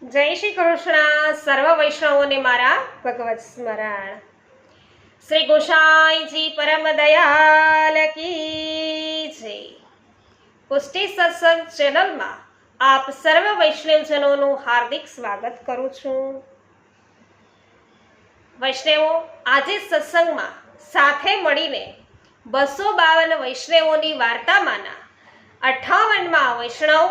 જય શ્રી કૃષ્ણ. સર્વ વૈષ્ણવોને મારા ભગવત સ્મરણ. શ્રી ગોસાઈજી પરમ દયાલ કી જય. પુષ્ટિ સત્સંગ ચેનલમાં આપ સર્વ વૈષ્ણવજનોનું હાર્દિક સ્વાગત કરું છું. વૈષ્ણવો, આજે સત્સંગમાં સાથે મળીને 252 વૈષ્ણવોની વાર્તામાંના 58મા વૈષ્ણવ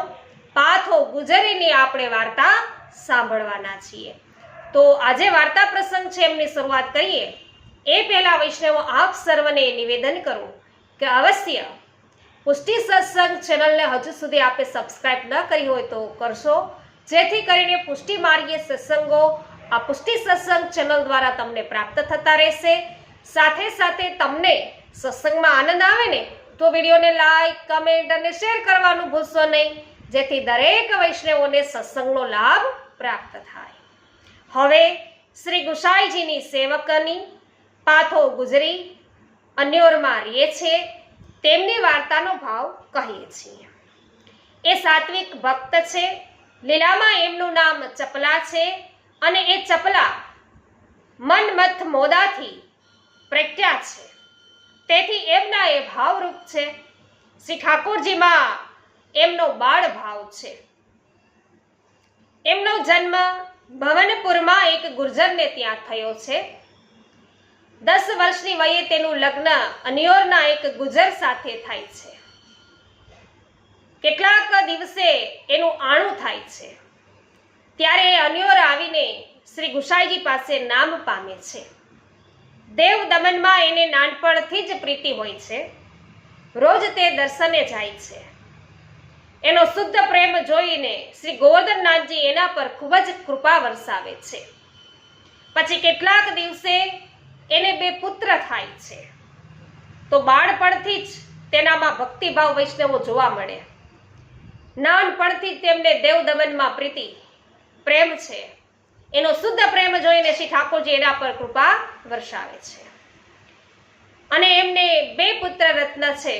પાથો ગુજરીની આપણે વાર્તા સાંભળવાના છીએ. તો આજે વાર્તા પ્રસંગ છે, એમની શરૂઆત કરીએ એ પહેલા વૈષ્ણવો આપ સર્વને નિવેદન કરું કે અવશ્ય પુષ્ટિ સત્સંગ ચેનલને હજુ સુધી આપે સબસ્ક્રાઇબ ન કરી હોય તો કરશો, જેથી કરીને પુષ્ટિ માર્ગીય સત્સંગો આ પુષ્ટિ સત્સંગ ચેનલ દ્વારા તમને પ્રાપ્ત થતા રહેશે. સાથે સાથે તમને સત્સંગમાં આનંદ આવે ને તો વિડીયોને લાઈક, કમેન્ટ અને શેર કરવાનું ભૂલશો નહીં, જેથી દરેક વૈષ્ણવોને સત્સંગનો લાભ પ્રાપ્ત થાય. હવે શ્રી ગુસાઈજીની સેવકની પાથો ગુજરી અન્યોરમાં રહે છે તેમની વાર્તાનો ભાવ કહીએ છીએ. એ સાત્વિક ભક્ત છે. લીલામાં એમનું નામ ચપલા છે અને એ ચપલા મનમથ મોદાથી પ્રખ્યાત છે, તેથી એમના એ ભાવરૂપ છે. શ્રી ઠાકોરજીમાં એમનો બાળ ભાવ છે. એમનો જન્મ ભવનપુરમાં એક ગુર્જરને ત્યાં થયો છે. 10 વર્ષની વયે તેનું લગ્ન અન્યોરના એક ગુજર સાથે થાય છે. કેટલાક દિવસે એનું આણું થાય છે. ત્યારે અન્યોર આવીને શ્રી ગુસાઈજી પાસે નામ પામે છે. દેવ દમનમાં એને નાનપણથી જ પ્રીતિ હોય છે. રોજ તે દર્શને જાય છે. એનો શુદ્ધ પ્રેમ જોઈને શ્રી ગોવર્ધનનાથજી એના પર ખૂબ જ કૃપા વરસાવે છે. પછી કેટલાક દિવસે એને 2 પુત્ર થાય છે. તો બાળપણથી જ તેનામાં ભક્તિભાવ વૈષ્ણવો જોવા મળે. નાનપણથી જ તેમને દેવ દમનમાં પ્રીતિ પ્રેમ છે. એનો શુદ્ધ પ્રેમ જોઈને શ્રી ઠાકોરજી એના પર કૃપા વરસાવે છે અને એમને 2 પુત્ર રત્ન છે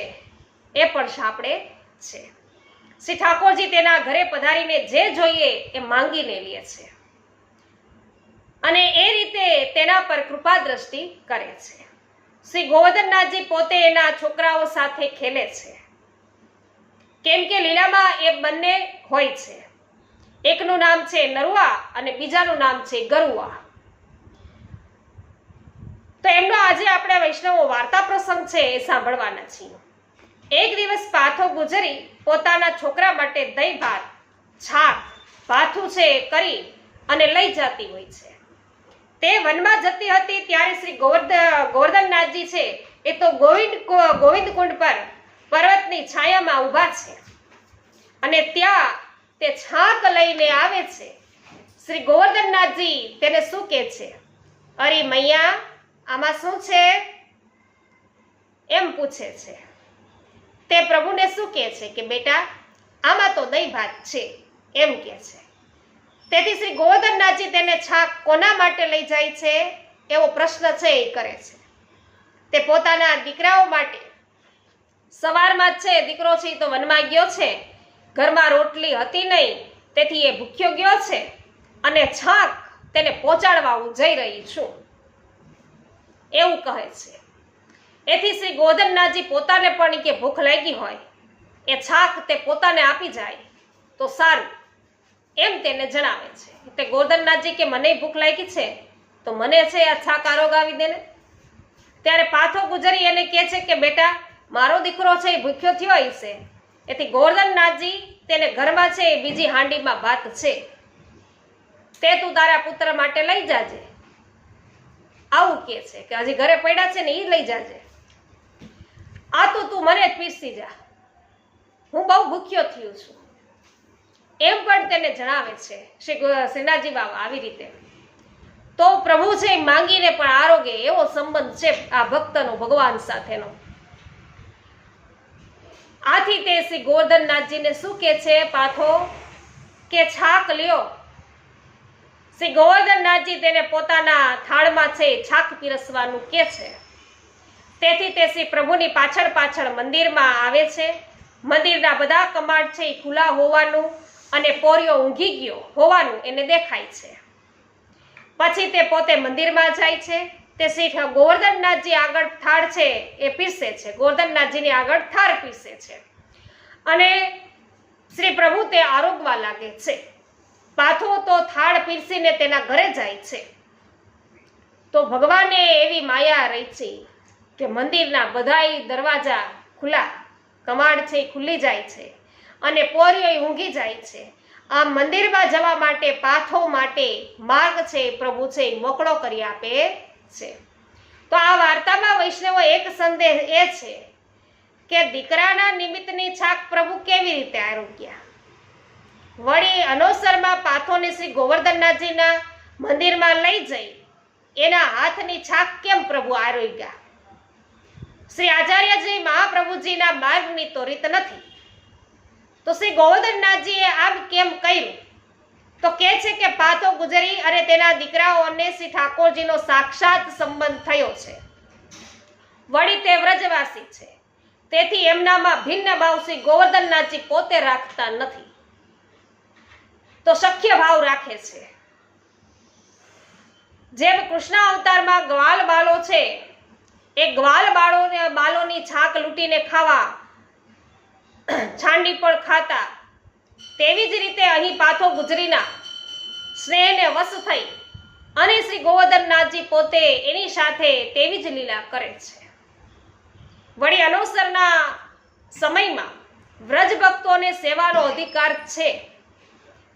એ પણ સાંપડે છે. શ્રી ઠાકોરજી તેના ઘરે પધારીને જે જોઈએ એ માંગીને લે છે અને એ રીતે તેના પર કૃપા દ્રષ્ટિ કરે છે. શ્રી ગોવર્ધનનાથજી પોતે એના છોકરાઓ સાથે ખેલે છે, કેમ કે લીલામાં એ બંને હોય છે. એકનું નામ છે નરુઆ અને બીજાનું નામ છે ગરુઆ. તો એમનો આજે આપણે વૈષ્ણવો વાર્તા પ્રસંગ છે એ સાંભળવાના છીએ. એક દિવસ પાથો ગુજરી પોતાના છોકરા માટે દહીં ભાત, છાક, ભાથું છે કરી અને લઈ જતી હોય છે. તે વનમાં જતી હતી ત્યારે શ્રી ગોવર્ધનનાથજી છે એ તો ગોવિંદ કુંડ પર પર્વતની છાયામાં ઊભા છે અને ત્યાં તે છાક લઈને આવે છે. શ્રી ગોવર્ધનનાથજી તેને શું કહે છે? અરે મૈયા, આમાં શું છે એમ પૂછે છે. તે પ્રભુને શું કહે છે કે બેટા, આમાં તો દહીં ભાત છે એમ કહે છે. તેથી શ્રી ગોવર્ધનનાથજી તેને છાક કોના માટે લઈ જાય છે એવો પ્રશ્ન છે એ કરે છે. તે પોતાના દીકરાઓ માટે. સવારમાં જ છે દીકરો છે તો વનમાં ગયો છે, ઘરમાં રોટલી હતી નહીં, તેથી એ ભૂખ્યો ગયો છે અને છાક તેને પહોંચાડવા હું જઈ રહી છું એવું કહે છે. એથી શ્રી ગોવર્ધનનાથજી પોતાને પણ કે ભૂખ લાગી હોય એ છાક તે પોતાને આપી જાય તો સારું એમ તેને જણાવે છે. તે ગોવર્ધનનાથજી કે મને ભૂખ લાગી છે તો મને છે આ છાક આરોગાવી દે ને. ત્યારે પાથો ગુજરી એને કહે છે કે બેટા, મારો દીકરો છે એ ભૂખ્યો થયો હશે, એથી ગોવર્ધનનાથજી તેને ઘરમાં છે બીજી હાંડીમાં ભાત છે, તે તું તારા પુત્ર માટે લઈ જાજે. આવું કહે છે કે હજી ઘરે પડ્યા છે ને એ લઈ જાજે. આ તો તું મને જ પીરસી જા, હું બહુ ભૂખ્યો થયો છું એમ પણ તેને જણાવે છે શ્રીનાથજી બાબા. આવી રીતે તો પ્રભુ છે માંગીને પણ આરોગે એવો સંબંધ છે આ ભક્તનો ભગવાન સાથેનો. આથી તે શ્રી ગોવર્ધનનાથજીને શું કહે છે પાથો કે છાક લ્યો. શ્રી ગોવર્ધનનાથજી તેને પોતાના થાળમાં છે છાક પીરસવાનું કહે છે. તેથી તે શ્રી પ્રભુની પાછળ પાછળ મંદિરમાં આવે છે. મંદિરના બધા કમાડ છે એ ખુલ્લા હોવાનું અને પોરિયો ઊંઘી ગયો હોવાનું એને દેખાય છે. પછી તે પોતે મંદિરમાં જાય છે. તે શ્રી ગોવર્ધનનાથજી આગળ થાળ છે એ પીરસે છે. ગોવર્ધનનાથજીની આગળ થાળ પીરસે છે અને શ્રી પ્રભુ તે આરોગવા લાગે છે. પાથો તો થાળ પીરસીને તેના ઘરે જાય છે. તો ભગવાને એવી માયા રચી કે મંદિરના બધાય દરવાજા ખુલ્લા, કમાડ છે એ ખુલ્લી જાય છે અને પોરિયો ઊંઘી જાય છે. આ મંદિરમાં જવા માટે, પાથો માટે માર્ગ છે પ્રભુ છે મોકળો કરી આપે છે. તો આ વાર્તામાં વૈષ્ણવો એક સંદેશ એ છે કે દીકરાના નિમિત્તની છાક પ્રભુ કેવી રીતે આરોગ્યા. વળી અનોસરમાં પાથોને શ્રી ગોવર્ધનનાથજીના મંદિરમાં લઈ જઈ એના હાથની છાક કેમ પ્રભુ આરોગ્યા. શ્રી આચાર્યજી મહાપ્રભુજીના માર્ગની તો રીત નથી. તો શ્રી ગોવર્ધનનાથજીએ આમ કેમ કર્યું? તો કહે છે કે પાથો ગુજરી અને તેના દીકરાઓને શ્રી ઠાકોરજીનો સાક્ષાત સંબંધ થયો છે. વળી તે વ્રજવાસી છે, તેથી એમનામાં ભિન્ન ભાવ શ્રી ગોવર્ધનનાથજી પોતે રાખતા નથી, તો સખ્ય ભાવ રાખે છે. જેમ કૃષ્ણ અવતારમાં ગ્વાલ બાલો છે એ ગ્વાલ બાલોની છાક લૂંટીને ખાવા છાંડી પણ ખાતા, તેવી જ રીતે અહીં પાથો ગુજરીના સ્નેહને વશ થઈ અને શ્રી ગોવર્ધનનાથજી પોતે એની સાથે તેવી જ લીલા કરે છે. વળી અનોસરના સમયમાં વ્રજ ભક્તોને સેવાનો અધિકાર છે,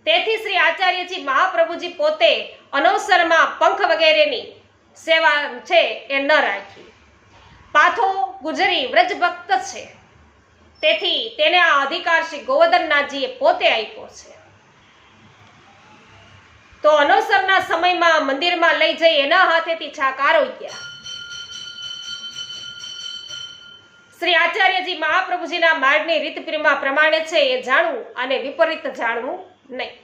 તેથી શ્રી આચાર્યજી મહાપ્રભુજી પોતે અનોસરમાં પંખ વગેરેની સેવા છે એ ન રાખી. પાથો ગુજરી વ્રજ ભક્ત છે, તેથી તેને આ અધિકાર શ્રી ગોવર્ધનનાથજીએ પોતે આપ્યો છે. તો અનોસરના સમયમાં મંદિરમાં લઈ જઈ એના હાથેથી છાક આરોગ્યા. શ્રી આચાર્યજી મહાપ્રભુજીના માર્ગની રીત પ્રમાણે છે એ જાણવું અને વિપરીત જાણવું નહીં.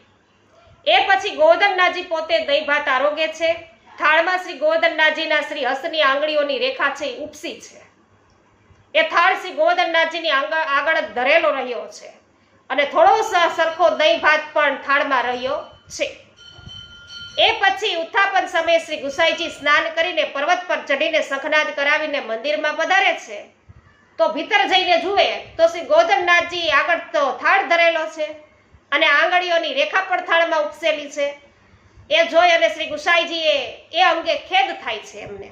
એ પછી ગોવર્ધનનાથજી પોતે દહીં ભાત આરોગે છે. થાળમાં શ્રી ગોવર્ધનનાથજીના શ્રી હસ્તની આંગળીઓની રેખા છે એ ઉપસી છે. એ થાળ શ્રી ગોવર્ધનનાથજીની આગળ જ ધરેલો રહ્યો છે અને થોડો સરખો દહીં ભાત પણ થાળમાં રહ્યો છે. એ પછી ઉત્થાપન સમયે શ્રી ગુસાઈજી સ્નાન કરીને પર્વત પર ચડીને શંખનાદ કરાવીને મંદિરમાં પધારે છે. તો ભીતર જઈને જુએ તો શ્રી ગોવર્ધનનાથજી આગળ તો થાળ ધરેલો છે અને આંગળીઓની રેખા પણ થાળમાં ઉપસેલી છે. એ જોઈ અને શ્રી ગુસાઈજીએ એ અંગે ખેદ થાય છે એમને.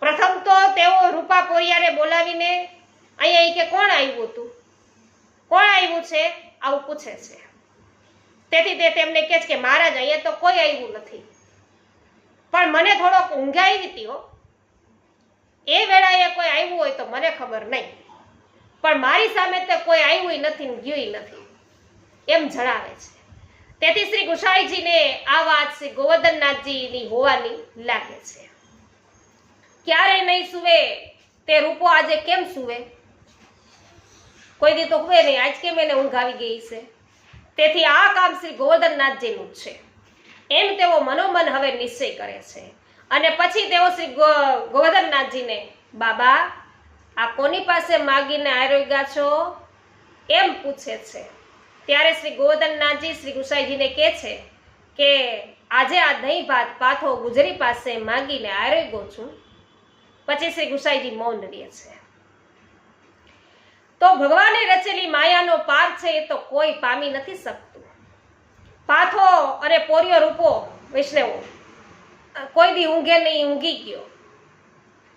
પ્રથમ તો તેઓ રૂપા પોરિયાને બોલાવીને અહીંયા કે કોણ આવ્યું હતું, કોણ આવ્યું છે આવું પૂછે છે. તેથી તે તેમને કહે છે કે મહારાજ અહીંયા તો કોઈ આવ્યું નથી, પણ મને થોડોક ઊંઘ આવી હતી હો. એ વેળાએ કોઈ આવ્યું હોય તો મને ખબર નહીં, પણ મારી સામે તો કોઈ આવ્યું નથી ને ગયું નથી એમ જણાવે છે. તેથી શ્રી ગુસાઈજીને આ વાત શ્રી ગોવર્ધનનાથજીની હોવાની લાગે છે. ક્યારે નહીં સુવે તે રૂપો આજે કેમ સુવે? કોઈ દી તો હુએ નહીં, આજ કેમ એને ઊંઘ આવી ગઈ છે? તેથી આ કામ શ્રી ગોવર્ધનનાથજીનું જ છે એમ તેઓ મનોમન હવે નિશ્ચય કરે છે. અને પછી તેઓ શ્રી ગોવર્ધનનાથજીને, બાબા આ કોની પાસે માગીને આરોગ્યા છો એમ પૂછે છે. ત્યારે શ્રી ગોવર્ધનનાથજી શ્રી ગુસાઈજીને કહે છે કે આજે આ દહીં ભાત પાથો ગુજરી પાસે માગીને આરોગ્યો છું. પછી શ્રી ગુસાઈજી મૌન રહે છે. તો ભગવાને રચેલી માયાનો પાર છે એ તો કોઈ પામી નથી શકતું. પાથો અને પોરિયો રૂપો વૈષ્ણવો કોઈ દી ઊંઘે નહીં, ઊંઘી ગયો.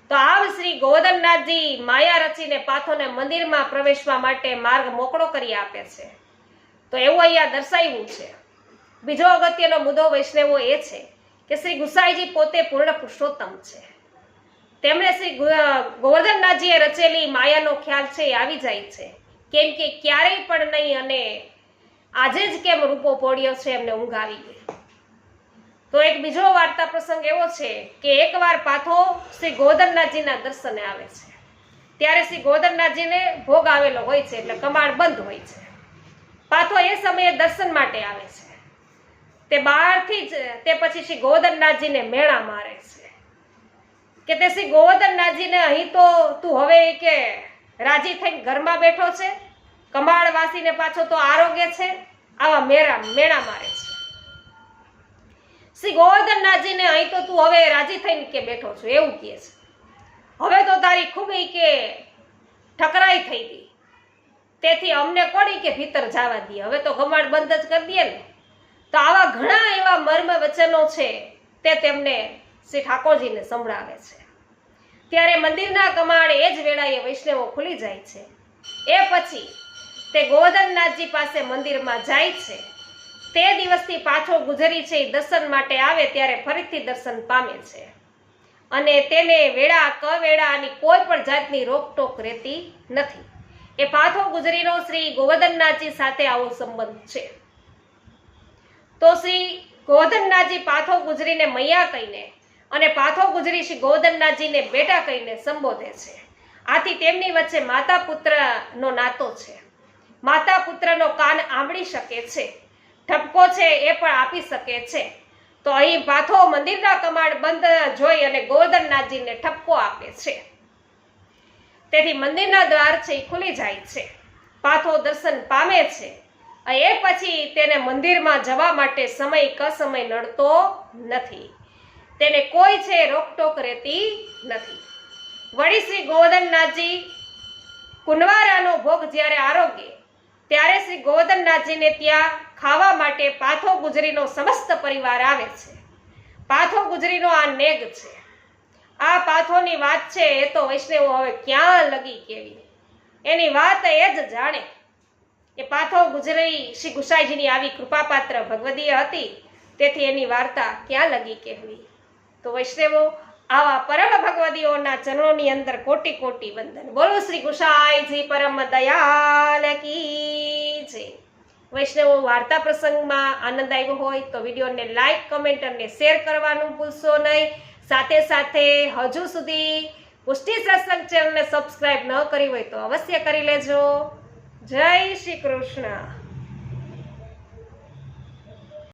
તો આમ શ્રી ગોવર્ધનનાથજી માયા રચીને પાથોને મંદિરમાં પ્રવેશવા માટે માર્ગ મોકળો કરી આપે છે. તો એવું અહીંયા દર્શાવ્યું છે. બીજો અગત્યનો મુદ્દો વૈષ્ણવો એ છે કે શ્રી ગુસાઈજી પોતે પૂર્ણ પુરુષોત્તમ છે. તેમણે શ્રી ગોવર્ધનનાથજીએ રચેલી માયાનો ખ્યાલ છે એ આવી જાય છે, કેમ કે ક્યારેય પણ નહીં અને આજે જ કેમ રૂપો પોડ્યો છે એમને ઊંઘ આવી ગઈ. તો એક બીજો વાર્તા પ્રસંગ એવો છે કે એકવાર પાથો શ્રી ગોવર્ધનનાથજીના દર્શને આવે છે. ત્યારે શ્રી ગોવર્ધનનાથજીને ભોગ આવેલો હોય છે એટલે કમાડ બંધ હોય છે. પાથો એ સમયે દર્શન માટે આવે છે. તે બહારથી જ તે પછી શ્રી ગોવર્ધનનાથજીને મેળા મારે છે કે તે શ્રી ગોવર્ધનનાથજીને અહીં તો તું હવે કે રાજી થઈને ઘરમાં બેઠો છે, કમાડ વાસીને પાછો તો આરોગ્ય છે, આવા મેણા મારે છે. શ્રી ગોવર્ધનનાથજીને અહીં તો તું હવે રાજી થઈને કે બેઠો છો એવું કહે છે. હવે તો તારી ખૂબ કે ઠકરાઈ થઈ ગઈ, તેથી અમને કોડી કે ભીતર જવા દે, હવે તો ઘમાડ બંધ જ કરી દે ને. તો આવા ઘણા એવા મર્મ વચનો છે તે તેમને શ્રી ઠાકોરજીને સંભળાવે છે. ત્યારે મંદિરના કમાડ એ જ વેળાએ વૈષ્ણવો ખુલી જાય છે. એ પછી તે ગોવર્ધનનાથજી પાસે મંદિરમાં જાય છે. તે દિવસથી પાછો ગુજરી છે એ દર્શન માટે આવે ત્યારે ફરીથી દર્શન પામે છે અને તેને વેળા કવેળાની કોઈ પણ જાતની રોકટોક રહેતી નથી. એ પાથો ગુજરીનો શ્રી ગોવર્ધનનાથજી સાથે આવો સંબંધ છે. તો શ્રી ગોવર્ધનનાથજી પાથો ગુજરીને મૈયા કહીને અને પાથો ગુજરી શ્રી ગોવર્ધનનાથજીને બેટા કહીને સંબોધે છે. આથી તેમની વચ્ચે માતા પુત્રનો નાતો છે. માતા પુત્રનો કાન આંબળી શકે છે, ઠપકો છે એ પણ આપી શકે છે. તો અહીં પાથો મંદિરના કમાડ બંધ જોઈ અને ગોવર્ધનનાથજીને ઠપકો આપે છે. તેથી મંદિરના દ્વાર છે એ ખુલી જાય છે. પાથો દર્શન પામે છે. એ પછી તેને મંદિરમાં જવા માટે સમય કસમય નડતો નથી. તેને કોઈ છે રોકટોક રહેતી નથી. વળી શ્રી ગોવર્ધનનાથજી કુંવારાનો ભોગ જ્યારે આરોગે ત્યારે શ્રી ગોવર્ધનનાથજીને ત્યાં ખાવા માટે પાથો ગુજરીનો સમસ્ત પરિવાર આવે છે. પાથો ગુજરીનો આ નેગ છે. આ પાથોની વાત છે એ તો વૈષ્ણવો હવે ક્યાં લગી કેવી, એની વાત એ જ જાણે. એ પાથો ગુજરી શ્રી ગુસાઈજીની આવી કૃપાપાત્ર ભગવદીય હતી, તેથી એની વાર્તા ક્યાં લગી કહેવી. તો વૈષ્ણવો આવા પરમ ભગવદીઓના ચરણોની અંદર કોટી કોટી વંદન. બોલો શ્રી ગુસાઈજી પરમ દયાલ કી જય. વૈષ્ણવો વાર્તા પ્રસંગમાં આનંદ આવ્યો હોય તો વિડીયોને લાઈક, કમેન્ટ અને શેર કરવાનું ભૂલશો નહીં. સાથે સાથે હજુ સુધી પુષ્ટિ સત્સંગ ચેનલને સબસ્ક્રાઇબ ન કરી હોય તો અવશ્ય કરી લેજો. જય શ્રી કૃષ્ણ.